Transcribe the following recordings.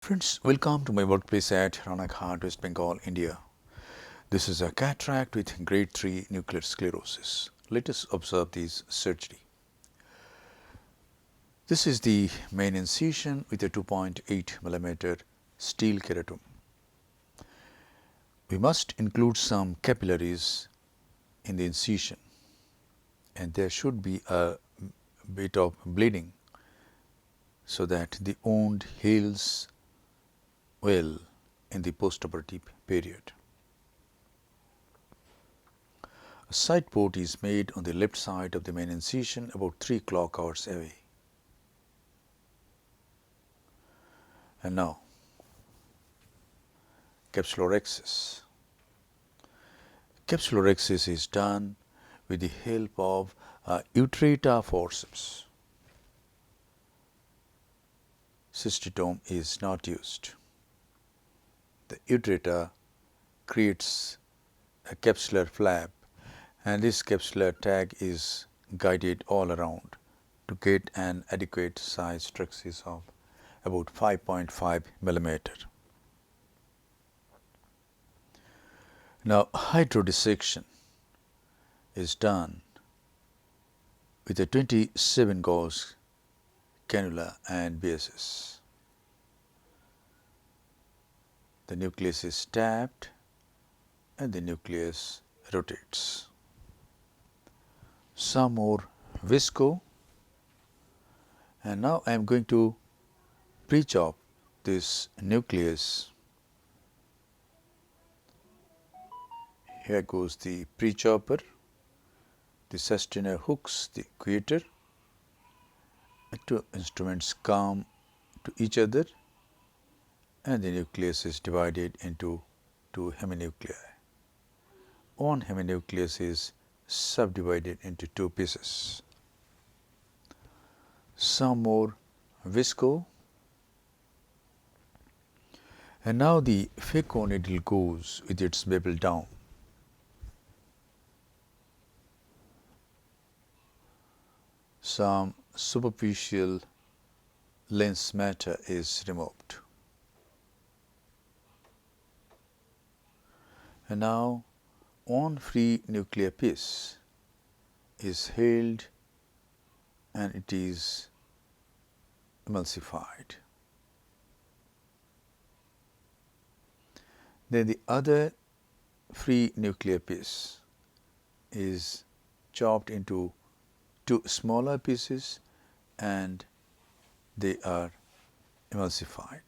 Friends, welcome to my workplace at Ranaghat, West Bengal, India. This is a cataract with grade 3 nuclear sclerosis. Let us observe this surgery. This is the main incision with a 2.8 mm steel keratome. We must include some capillaries in the incision, and there should be a bit of bleeding so that the wound heals well in the postoperative period. A side port is made on the left side of the main incision about 3 clock hours away. And now, capsulorhexis. Capsulorhexis is done with the help of a utrata forceps. Cystitome is not used. The utrata creates a capsular flap, and this capsular tag is guided all around to get an adequate size traxis of about 5.5 millimeter. Now, hydrodissection is done with a 27 gauge cannula and BSS. The nucleus is tapped and the nucleus rotates. Some more visco, and now I am going to pre-chop this nucleus. Here goes the Prechopper. The sustainer hooks the equator. The two instruments come to each other, and the nucleus is divided into two heminuclei. One heminucleus is subdivided into two pieces. Some more visco, and now the Phaconeedle goes with its bevel down. Some superficial lens matter is removed. And now one free nuclear piece is held and it is emulsified. Then the other free nuclear piece is chopped into two smaller pieces and they are emulsified.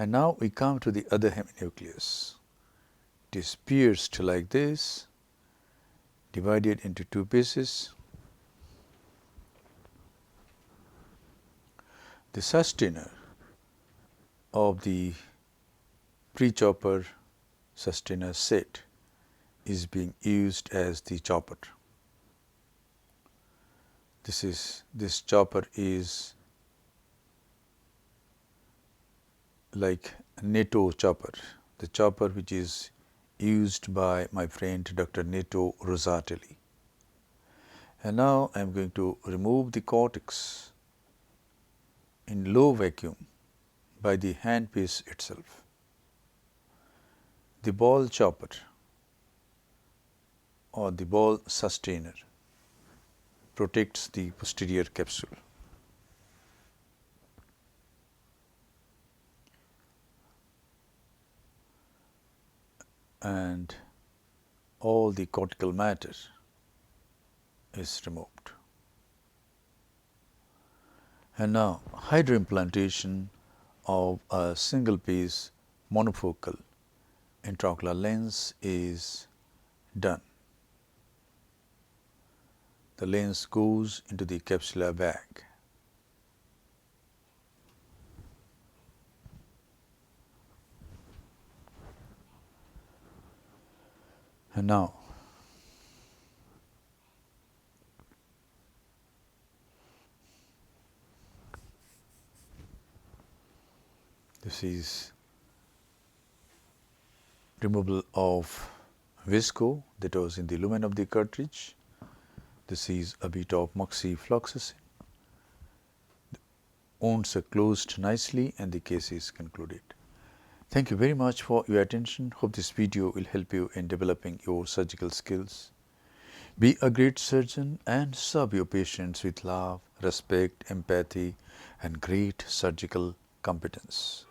And now we come to the other heminucleus. It is pierced like this, divided into two pieces. The sustainer of the Prechopper sustainer set is being used as the chopper. This chopper is like Netrajyoti, the chopper which is used by my friend Dr. Netrajyoti. And now I am going to remove the cortex in low vacuum by the handpiece itself. The ball chopper or the ball sustainer protects the posterior capsule. And all the cortical matter is removed. And now hydroimplantation of a single piece monofocal intraocular lens is done. The lens goes into the capsular bag. And now this is removal of visco that was in the lumen of the cartridge. This is a bit of moxifloxacin. wounds are closed nicely and the case is concluded. Thank you very much for your attention. Hope this video will help you in developing your surgical skills. Be a great surgeon and serve your patients with love, respect, empathy and great surgical competence.